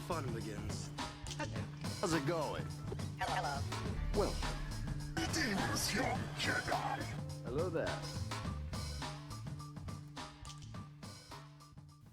fun begins. How's it going? Hello. Well, hello there.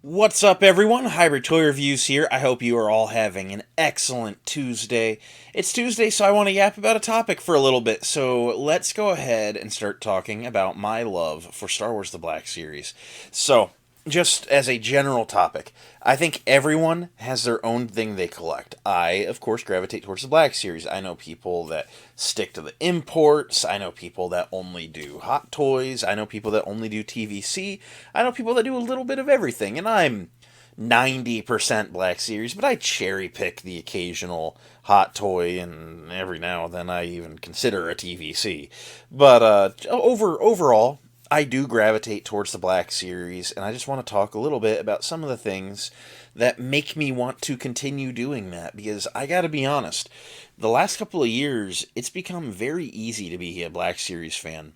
What's up, everyone? Hybrid Toy Reviews here. I hope you are all having an excellent Tuesday. It's Tuesday, so I want to yap about a topic for a little bit. So let's go ahead and start talking about my love for Star Wars The Black Series. So, just as a general topic, I think everyone has their own thing they collect. I, of course, gravitate towards the Black Series. I know people that stick to the imports. I know people that only do Hot Toys. I know people that only do TVC. I know people that do a little bit of everything. And I'm 90% Black Series, but I cherry pick the occasional Hot Toy, and every now and then I even consider a TVC. But overall, I do gravitate towards the Black Series, and I just want to talk a little bit about some of the things that make me want to continue doing that, because I gotta be honest, the last couple of years, it's become very easy to be a Black Series fan.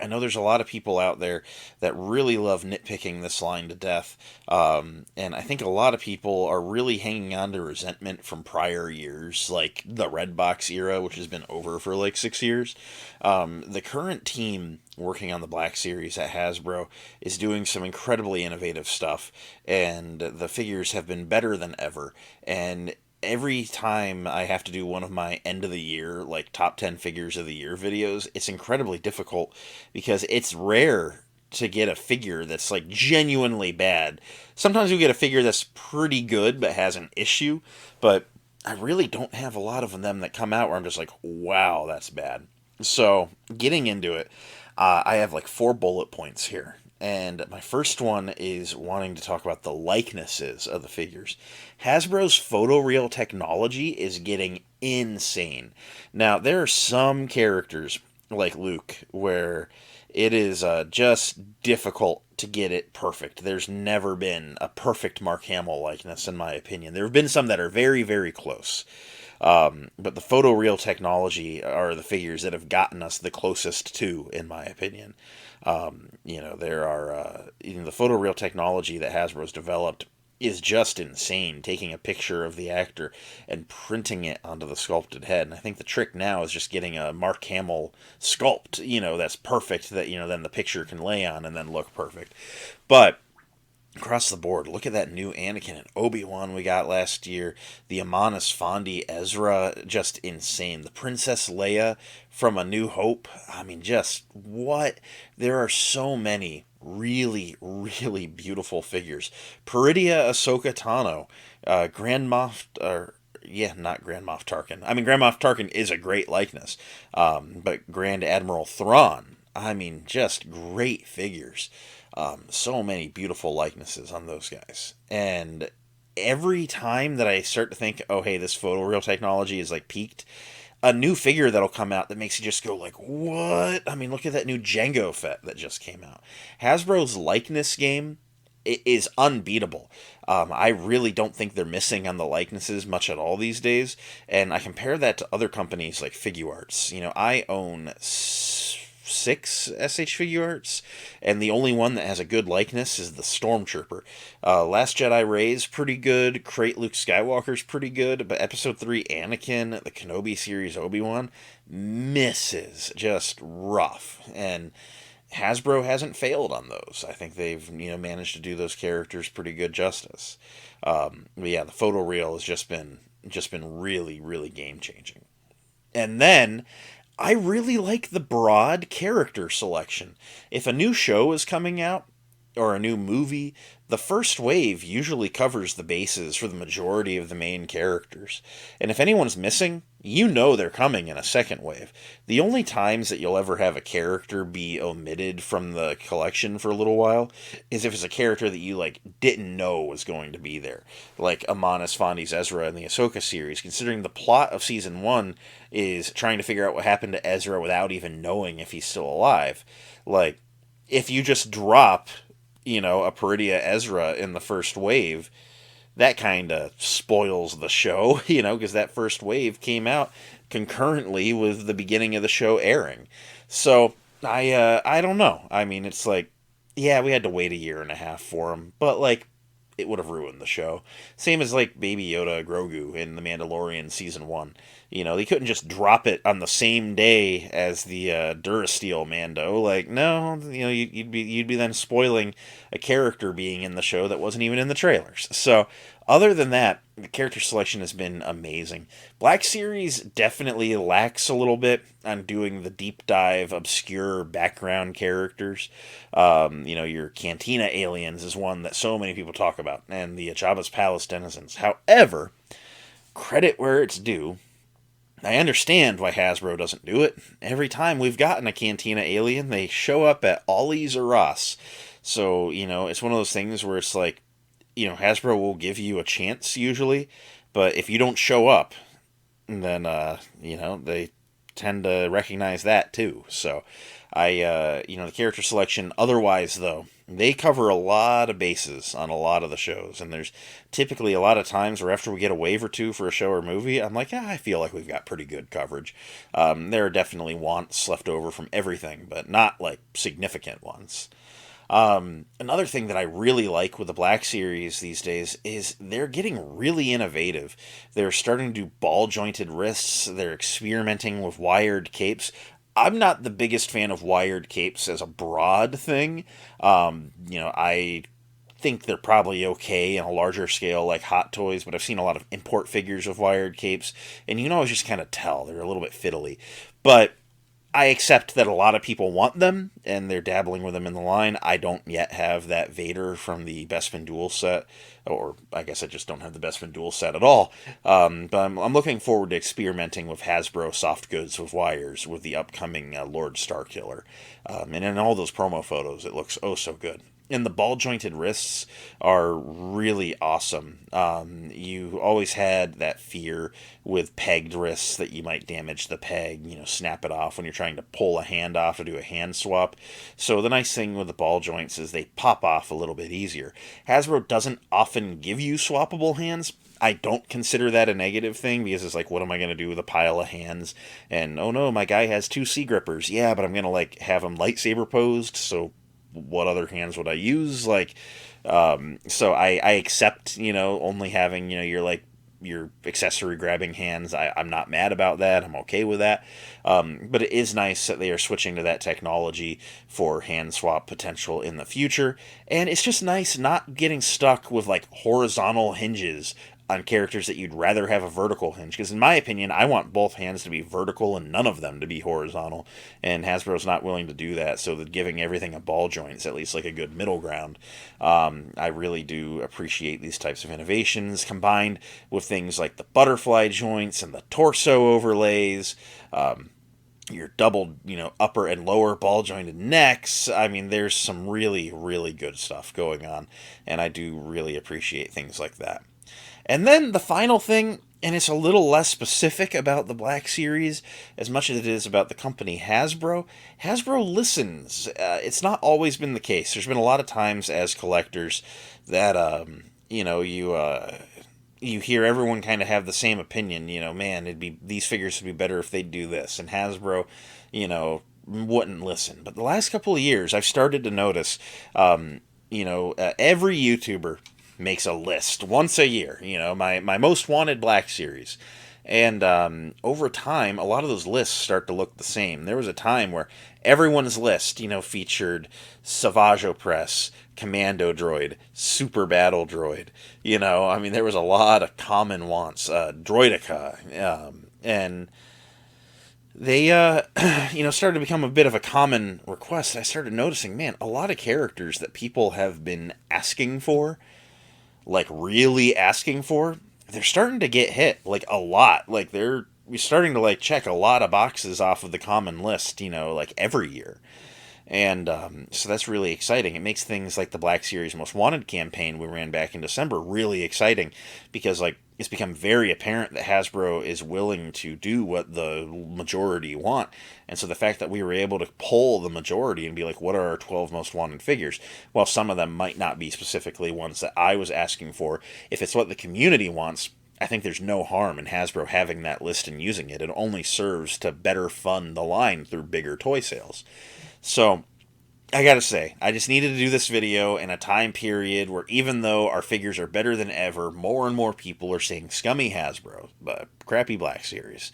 I know there's a lot of people out there that really love nitpicking this line to death, and I think a lot of people are really hanging on to resentment from prior years, like the Redbox era, which has been over for like 6 years. The current team working on the Black Series at Hasbro is doing some incredibly innovative stuff, and the figures have been better than ever, and every time I have to do one of my end of the year, like top 10 figures of the year videos, it's incredibly difficult because it's rare to get a figure that's like genuinely bad. Sometimes you get a figure that's pretty good but has an issue, but I really don't have a lot of them that come out where I'm just like, wow, that's bad. So, getting into it, I have like 4 bullet points here. And my first one is wanting to talk about the likenesses of the figures. Hasbro's Photoreal technology is getting insane. Now, there are some characters, like Luke, where it is just difficult to get it perfect. There's never been a perfect Mark Hamill likeness, in my opinion. There have been some that are very, very close. But the photoreal technology are the figures that have gotten us the closest to, in my opinion. There are the photoreal technology that Hasbro's developed is just insane. Taking a picture of the actor and printing it onto the sculpted head, and I think the trick now is just getting a Mark Hamill sculpt, that's perfect. That then the picture can lay on and then look perfect. But across the board, look at that new Anakin and Obi-Wan we got last year. The Amanis Fondi Ezra, just insane. The Princess Leia from A New Hope. I mean, just what? There are so many really, really beautiful figures. Peridia Ahsoka Tano, Grand Moff, or yeah, not Grand Moff Tarkin. I mean, Grand Moff Tarkin is a great likeness, but Grand Admiral Thrawn. I mean, just great figures. So many beautiful likenesses on those guys. And every time that I start to think, oh, hey, this photoreal technology is like peaked, a new figure that'll come out that makes you just go like, what? I mean, look at that new Django Fett that just came out. Hasbro's likeness game is unbeatable. I really don't think they're missing on the likenesses much at all these days. And I compare that to other companies like Figuarts. I own 6 SH Figuarts, and the only one that has a good likeness is the Stormtrooper. Last Jedi Rey's pretty good, Crate Luke Skywalker's pretty good, but Episode 3 Anakin, the Kenobi series Obi-Wan, misses. Just rough. And Hasbro hasn't failed on those. I think they've managed to do those characters pretty good justice. But yeah, the photoreal has just been really, really game changing. And then I really like the broad character selection. If a new show is coming out, or a new movie, the first wave usually covers the bases for the majority of the main characters. And if anyone's missing, they're coming in a second wave. The only times that you'll ever have a character be omitted from the collection for a little while is if it's a character that you didn't know was going to be there. Like Amanis Fondi's Ezra in the Ahsoka series, considering the plot of season 1 is trying to figure out what happened to Ezra without even knowing if he's still alive. If you just drop a Peridia Ezra in the first wave, that kind of spoils the show, because that first wave came out concurrently with the beginning of the show airing. So, I don't know. I mean, it's yeah, we had to wait a year and a half for them, but it would have ruined the show. Same as like Baby Yoda Grogu in The Mandalorian season 1. You know, they couldn't just drop it on the same day as the Durasteel Mando. Like, no, you know, you'd be then spoiling a character being in the show that wasn't even in the trailers. So, other than that, the character selection has been amazing. Black Series definitely lacks a little bit on doing the deep dive, obscure background characters. You know, your Cantina aliens is one that so many people talk about, and the Jabba's Palace denizens. However, credit where it's due. I understand why Hasbro doesn't do it. Every time we've gotten a Cantina alien, they show up at Ollie's or Ross. So, you know, it's one of those things where it's like, you know, Hasbro will give you a chance usually, but if you don't show up, then, you know, they tend to recognize that too. So, you know, the character selection, otherwise, though, they cover a lot of bases on a lot of the shows. And there's typically a lot of times where after we get a wave or two for a show or movie, I'm like, yeah, I feel like we've got pretty good coverage. There are definitely wants left over from everything, but not like significant ones. Another thing that I really like with the Black Series these days is they're getting really innovative. They're starting to do ball jointed wrists, they're experimenting with wired capes. I'm not the biggest fan of wired capes as a broad thing. You know, I think they're probably okay on a larger scale like Hot Toys, but I've seen a lot of import figures with wired capes, and you can always just kind of tell they're a little bit fiddly. But I accept that a lot of people want them, and they're dabbling with them in the line. I don't yet have that Vader from the Bespin Duel set, or I guess I just don't have the Bespin Duel set at all. But I'm looking forward to experimenting with Hasbro soft goods with wires with the upcoming Lord Starkiller. And in all those promo photos, it looks oh so good. And the ball jointed wrists are really awesome. You always had that fear with pegged wrists that you might damage the peg, you know, snap it off when you're trying to pull a hand off or do a hand swap. So the nice thing with the ball joints is they pop off a little bit easier. Hasbro doesn't often give you swappable hands. I don't consider that a negative thing because it's like, what am I going to do with a pile of hands? And oh no, my guy has 2 C grippers. Yeah, but I'm going to like have him lightsaber posed, so what other hands would I use? Like, so I accept, you know, only having, you know, your accessory grabbing hands. I'm not mad about that. I'm okay with that. But it is nice that they are switching to that technology for hand swap potential in the future. And it's just nice not getting stuck with like horizontal hinges on characters that you'd rather have a vertical hinge. Because in my opinion, I want both hands to be vertical and none of them to be horizontal. And Hasbro's not willing to do that, so that giving everything a ball joint is at least like a good middle ground. I really do appreciate these types of innovations combined with things like the butterfly joints and the torso overlays. Your double, you know, upper and lower ball jointed necks. I mean, there's some really, really good stuff going on, and I do really appreciate things like that. And then the final thing, and it's a little less specific about the Black Series as much as it is about the company Hasbro. Hasbro listens. It's not always been the case. There's been a lot of times as collectors that, you know, you hear everyone kind of have the same opinion. You know, man, these figures would be better if they'd do this. And Hasbro, you know, wouldn't listen. But the last couple of years, I've started to notice, every YouTuber makes a list once a year, you know, my most wanted Black Series. And over time, a lot of those lists start to look the same. There was a time where everyone's list, you know, featured Savage Opress, Commando Droid, Super Battle Droid. You know, I mean, there was a lot of common wants. Droidica. And they, started to become a bit of a common request. I started noticing, man, a lot of characters that people have been asking for, like really asking for, they're starting to get hit, like a lot. Like we're starting to like check a lot of boxes off of the common list, you know, like every year. And so that's really exciting. It makes things like the Black Series Most Wanted campaign we ran back in December really exciting because like it's become very apparent that Hasbro is willing to do what the majority want. And so the fact that we were able to poll the majority and be like, what are our 12 most wanted figures? Well, some of them might not be specifically ones that I was asking for. If it's what the community wants, I think there's no harm in Hasbro having that list and using it. It only serves to better fund the line through bigger toy sales. So I gotta say, I just needed to do this video in a time period where even though our figures are better than ever, more and more people are saying scummy Hasbro, but crappy Black Series.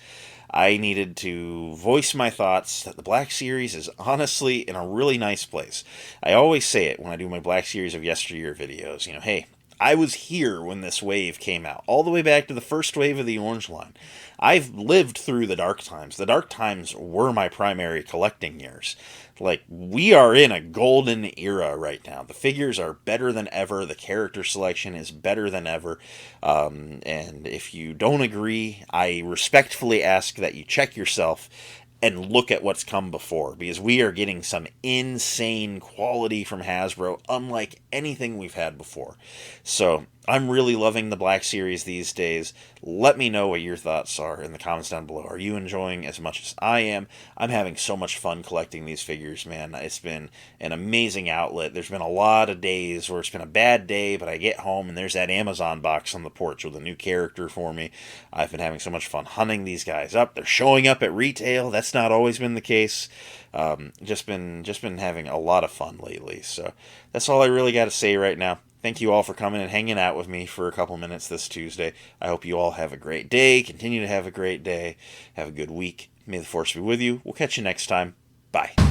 I needed to voice my thoughts that the Black Series is honestly in a really nice place. I always say it when I do my Black Series of yesteryear videos, hey, I was here when this wave came out, all the way back to the first wave of the Orange line. I've lived through the dark times. The dark times were my primary collecting years. Like, we are in a golden era right now. The figures are better than ever. The character selection is better than ever. And if you don't agree, I respectfully ask that you check yourself and look at what's come before, because we are getting some insane quality from Hasbro, unlike anything we've had before. So I'm really loving the Black Series these days. Let me know what your thoughts are in the comments down below. Are you enjoying as much as I am? I'm having so much fun collecting these figures, man. It's been an amazing outlet. There's been a lot of days where it's been a bad day, but I get home and there's that Amazon box on the porch with a new character for me. I've been having so much fun hunting these guys up. They're showing up at retail. That's not always been the case. Just been having a lot of fun lately. So that's all I really got to say right now. Thank you all for coming and hanging out with me for a couple minutes this Tuesday. I hope you all have a great day. Continue to have a great day. Have a good week. May the force be with you. We'll catch you next time. Bye.